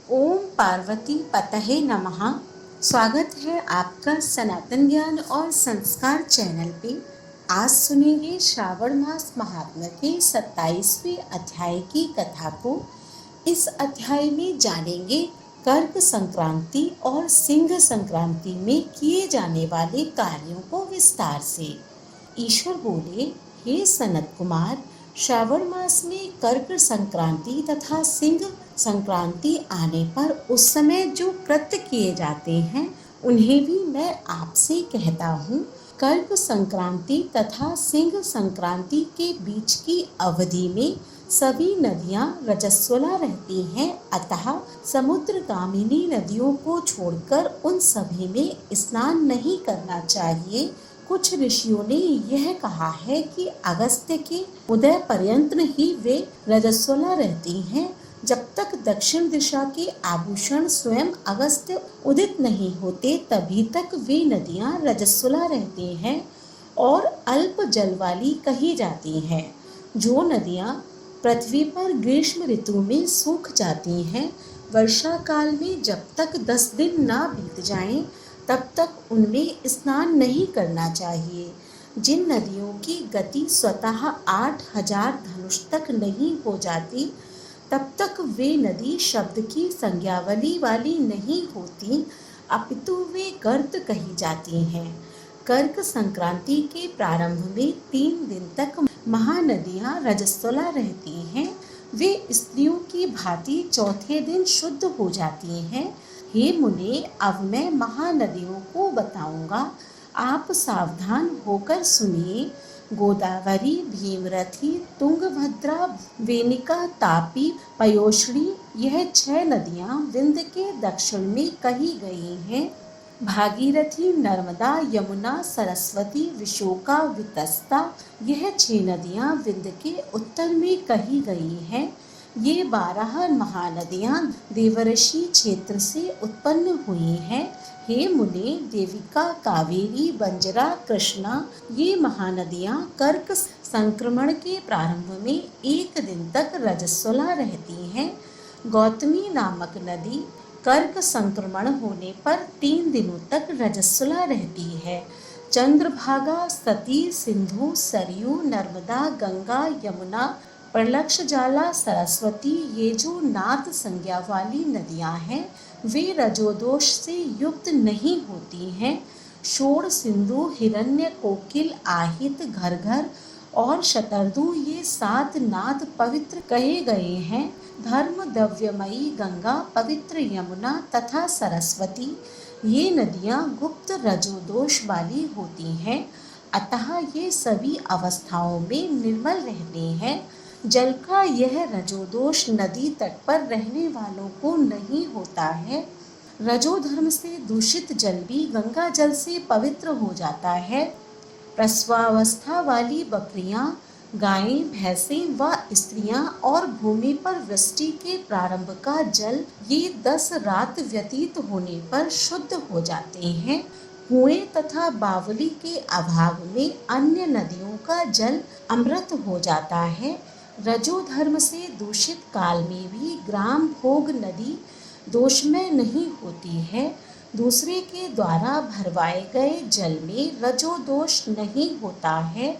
ओम पार्वती पतये नमः। स्वागत है आपका सनातन ज्ञान और संस्कार चैनल पे। आज सुनेंगे श्रावण मास महात्म्य के 27वें अध्याय की कथा को। इस अध्याय में जानेंगे कर्क संक्रांति और सिंह संक्रांति में किए जाने वाले कार्यों को विस्तार से। ईश्वर बोले, हे सनत कुमार, श्रावण मास में कर्क संक्रांति तथा सिंह संक्रांति आने पर उस समय जो कृत्य किए जाते हैं उन्हें भी मैं आपसे कहता हूँ। कर्क संक्रांति तथा सिंह संक्रांति के बीच की अवधि में सभी नदियां रजस्वला रहती हैं, अतः समुद्रगामिनी नदियों को छोड़कर उन सभी में स्नान नहीं करना चाहिए। कुछ ऋषियों ने यह कहा है कि अगस्त्य के उदय पर्यंत ही वे रजस्वला रहती हैं। जब तक दक्षिण दिशा के आभूषण स्वयं अगस्त्य उदित नहीं होते तभी तक वे नदियां रजस्वला रहती हैं और अल्प जल वाली कही जाती हैं। जो नदियां पृथ्वी पर ग्रीष्म ऋतु में सूख जाती हैं, वर्षा काल में जब तक 10 दिन ना बीत जाएं तब तक उनमें स्नान नहीं करना चाहिए। जिन नदियों की गति स्वतः 8000 धनुष तक नहीं हो जाती तब तक वे नदी शब्द की संज्ञावली वाली नहीं होती, अपितु वे गर्त कही जाती हैं। कर्क संक्रांति के प्रारंभ में 3 दिन तक महानदियां रजस्वला रहती हैं। वे स्त्रियों की भांति चौथे दिन शुद्ध हो जाती हैं। हे मुने, अब मैं महानदियों को बताऊंगा, आप सावधान होकर सुनिए। गोदावरी, भीमरथी, तुंगभद्रा, वेनिका, तापी, पयोष्णी, यह 6 नदियां विंध्य के दक्षिण में कही गई हैं। भागीरथी, नर्मदा, यमुना, सरस्वती, विशोका, वितस्ता, यह 6 नदियां विंध्य के उत्तर में कही गई हैं। ये 12 महानदियां देवर्षि क्षेत्र से उत्पन्न हुई हैं। हे मुने, देविका, कावेरी, बंजरा, कृष्णा, ये महानदियां कर्क संक्रमण के प्रारंभ में 1 दिन तक रजस्वला रहती हैं। गौतमी नामक नदी कर्क संक्रमण होने पर 3 दिनों तक रजस्वला रहती है। चंद्रभागा, सती, सिंधु, सरयू, नर्मदा, गंगा, यमुना, प्रलक्ष जाला, सरस्वती, ये जो नाद संज्ञा वाली नदियां हैं वे रजोदोष से युक्त नहीं होती हैं। शोण, सिंधु, हिरण्य, कोकिल, आहित, घरघर और शतर्दु, ये 7 नाद पवित्र कहे गए हैं। धर्म द्रव्यमयी गंगा, पवित्र यमुना तथा सरस्वती, ये नदियां गुप्त रजोदोष वाली होती हैं, अतः ये सभी अवस्थाओं में निर्मल रहते हैं। जल का यह रजोदोष नदी तट पर रहने वालों को नहीं होता है। रजोधर्म से दूषित जल भी गंगा जल से पवित्र हो जाता है। प्रसवावस्था वाली बकरियां, गायें, भैंसें व स्त्रियां और भूमि पर वृष्टि के प्रारंभ का जल ये 10 रात व्यतीत होने पर शुद्ध हो जाते हैं। कुएं तथा बावली के अभाव में अन्य नदियों का जल अमृत हो जाता है। रजोधर्म से दूषित काल में भी ग्राम भोग नदी दोषमय नहीं होती है। दूसरे के द्वारा भरवाए गए जल में रजोदोष नहीं होता है।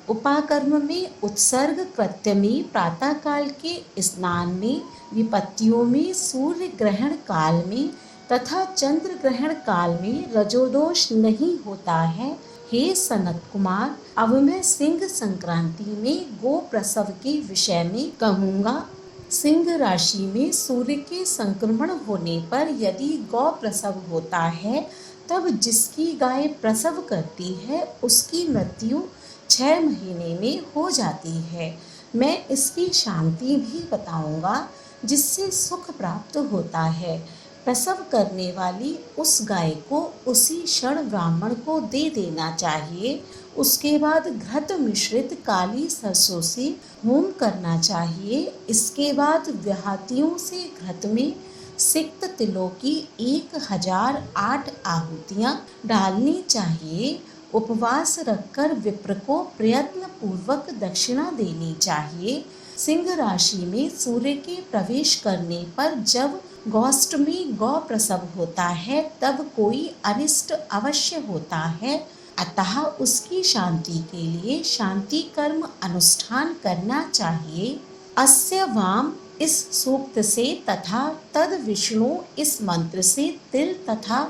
उपाकर्म में, उत्सर्ग कृत्य में, प्रातः काल के स्नान में, विपत्तियों में, सूर्य ग्रहण काल में तथा चंद्र ग्रहण काल में रजोदोष नहीं होता है। हे सनत कुमार, अब मैं सिंह संक्रांति में गो प्रसव के विषय में कहूँगा। सिंह राशि में सूर्य के संक्रमण होने पर यदि गौ प्रसव होता है तब जिसकी गाय प्रसव करती है उसकी मृत्यु 6 महीने में हो जाती है। मैं इसकी शांति भी बताऊंगा जिससे सुख प्राप्त होता है। प्रसव करने वाली उस गाय को उसी क्षण ब्राह्मण को दे देना चाहिए। उसके बाद घृत मिश्रित काली सरसों से होम करना चाहिए। इसके बाद व्याहतियों से घृत में सिक्त तिलों की 1008 आहुतियाँ डालनी चाहिए। उपवास रखकर विप्र को प्रयत्न पूर्वक दक्षिणा देनी चाहिए। सिंह राशि में सूर्य के प्रवेश करने पर जब गौष्टमी गौ प्रसव होता है तब कोई अनिष्ट अवश्य होता है, अतः उसकी शांति के लिए शांति कर्म अनुष्ठान करना चाहिए। अस्य वाम इस सूक्त से तथा तद विष्णु इस मंत्र से तिल तथा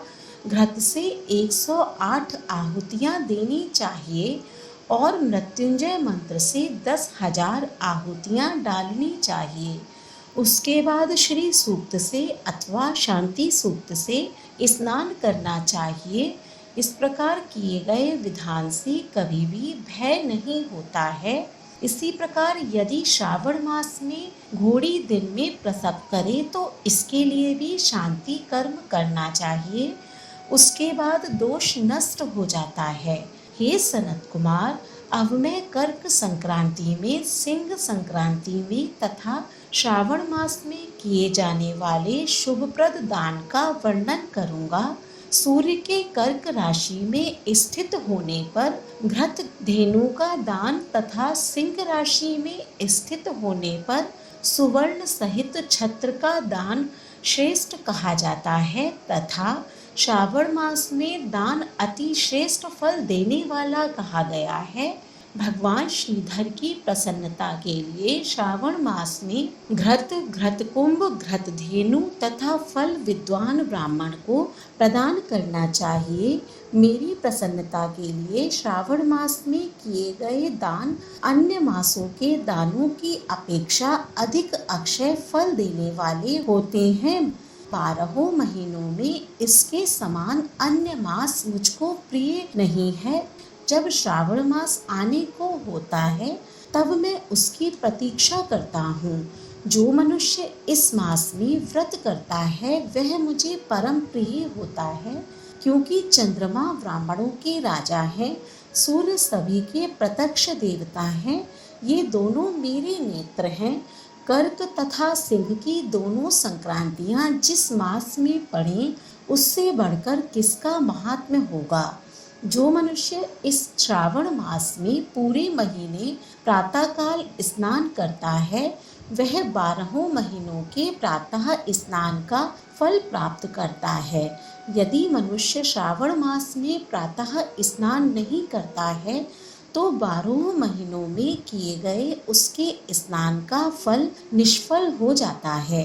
घृत से 108 आहुतियाँ देनी चाहिए और मृत्युंजय मंत्र से 10,000 आहुतियाँ डालनी चाहिए। उसके बाद श्री सूक्त से अथवा शांति सूक्त से स्नान करना चाहिए। इस प्रकार किए गए विधान से कभी भी भय नहीं होता है। इसी प्रकार यदि श्रावण मास में घोड़ी दिन में प्रसव करे तो इसके लिए भी शांति कर्म करना चाहिए। उसके बाद दोष नष्ट हो जाता है। हे सनत कुमार, अब मैं कर्क संक्रांति में, सिंह संक्रांति में तथा श्रावण मास में किए जाने वाले शुभप्रद दान का वर्णन करूंगा। सूर्य के कर्क राशि में स्थित होने पर घृत धेनु का दान तथा सिंह राशि में स्थित होने पर सुवर्ण सहित छत्र का दान श्रेष्ठ कहा जाता है तथा श्रावण मास में दान अति श्रेष्ठ फल देने वाला कहा गया है। भगवान श्रीधर की प्रसन्नता के लिए श्रावण मास में घृत कुंभ, घृत धेनु तथा फल विद्वान ब्राह्मण को प्रदान करना चाहिए। मेरी प्रसन्नता के लिए श्रावण मास में किए गए दान अन्य मासों के दानों की अपेक्षा अधिक अक्षय फल देने वाले होते हैं। 12 महीनों में इसके समान अन्य मास मुझको प्रिय नहीं है। जब श्रावण मास आने को होता है तब मैं उसकी प्रतीक्षा करता हूँ। जो मनुष्य इस मास में व्रत करता है वह मुझे परम प्रिय होता है, क्योंकि चंद्रमा ब्राह्मणों के राजा है, सूर्य सभी के प्रत्यक्ष देवता हैं। ये दोनों मेरे नेत्र हैं। कर्क तथा सिंह की दोनों संक्रांतियाँ जिस मास में पड़ें उससे बढ़कर किसका महात्म्य होगा। जो मनुष्य इस श्रावण मास में पूरे महीने प्रातःकाल स्नान करता है वह 12 महीनों के प्रातः स्नान का फल प्राप्त करता है। यदि मनुष्य श्रावण मास में प्रातः स्नान नहीं करता है तो 12 महीनों में किए गए उसके स्नान का फल निष्फल हो जाता है।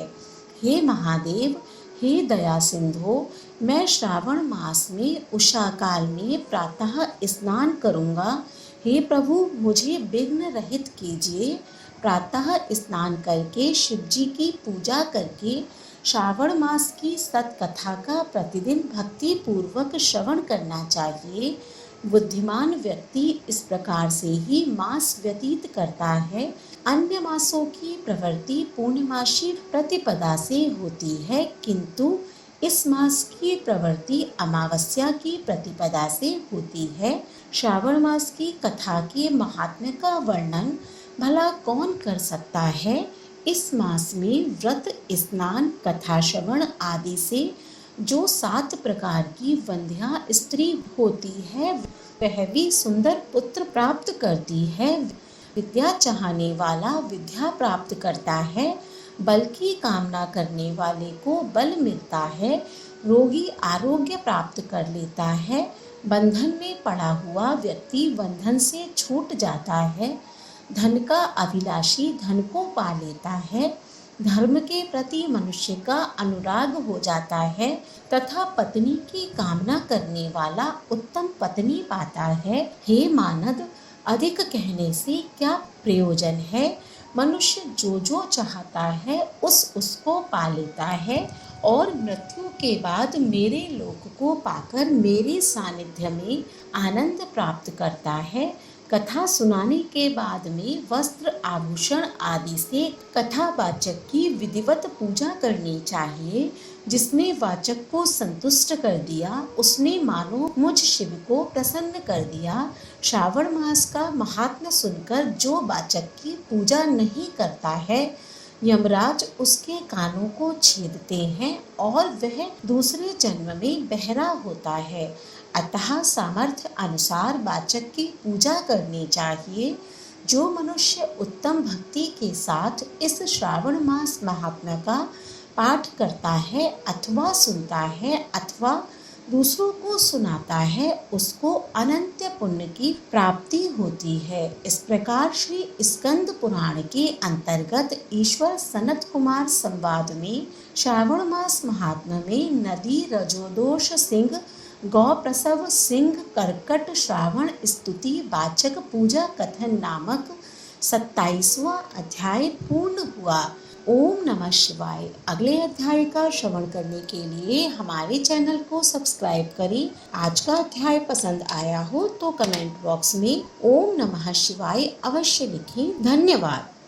हे महादेव, हे दया सिंधो, मैं श्रावण मास में उषा काल में प्रातः स्नान करूँगा। हे प्रभु, मुझे विघ्न रहित कीजिए। प्रातः स्नान करके शिव जी की पूजा करके श्रावण मास की सत्कथा का प्रतिदिन भक्ति पूर्वक श्रवण करना चाहिए। बुद्धिमान व्यक्ति इस प्रकार से ही मास व्यतीत करता है। अन्य मासों की प्रवृत्ति पूर्णिमासी प्रतिपदा से होती है, किंतु इस मास की प्रवृत्ति अमावस्या की प्रतिपदा से होती है। श्रावण मास की कथा के महात्म्य का वर्णन भला कौन कर सकता है। इस मास में व्रत, स्नान, कथा श्रवण आदि से जो 7 प्रकार की वंध्या स्त्री होती है वह भी सुंदर पुत्र प्राप्त करती है। विद्या चाहने वाला विद्या प्राप्त करता है, बल की कामना करने वाले को बल मिलता है, रोगी आरोग्य प्राप्त कर लेता है, बंधन में पड़ा हुआ व्यक्ति बंधन से छूट जाता है, धन का अभिलाषी धन को पा लेता है, धर्म के प्रति मनुष्य का अनुराग हो जाता है तथा पत्नी की कामना करने वाला उत्तम पत्नी पाता है। हे मानद, अधिक कहने से क्या प्रयोजन है। मनुष्य जो जो चाहता है उसको पा लेता है और मृत्यु के बाद मेरे लोक को पाकर मेरे सानिध्य में आनंद प्राप्त करता है। कथा सुनाने के बाद में वस्त्र, आभूषण आदि से कथावाचक की विधिवत पूजा करनी चाहिए। जिसने वाचक को संतुष्ट कर दिया उसने मानो मुझ शिव को प्रसन्न कर दिया। श्रावण मास का महात्म्य सुनकर जो वाचक की पूजा नहीं करता है यमराज उसके कानों को छेदते हैं और वह दूसरे जन्म में बहरा होता है। अतः सामर्थ्य अनुसार वाचक की पूजा करनी चाहिए। जो मनुष्य उत्तम भक्ति के साथ इस श्रावण मास महात्म्य का पाठ करता है अथवा सुनता है अथवा दूसरों को सुनाता है उसको अनंत पुण्य की प्राप्ति होती है। इस प्रकार श्री स्कंद पुराण के अंतर्गत ईश्वर सनत कुमार संवाद में श्रावण मास महात्म्य में नदी रजोदोष सिंह गौ प्रसव सिंह कर्कट श्रावण स्तुति वाचक पूजा कथन नामक 27वां अध्याय पूर्ण हुआ। ओम नमः शिवाय। अगले अध्याय का श्रवण करने के लिए हमारे चैनल को सब्सक्राइब करें। आज का अध्याय पसंद आया हो तो कमेंट बॉक्स में ओम नमः शिवाय अवश्य लिखें। धन्यवाद।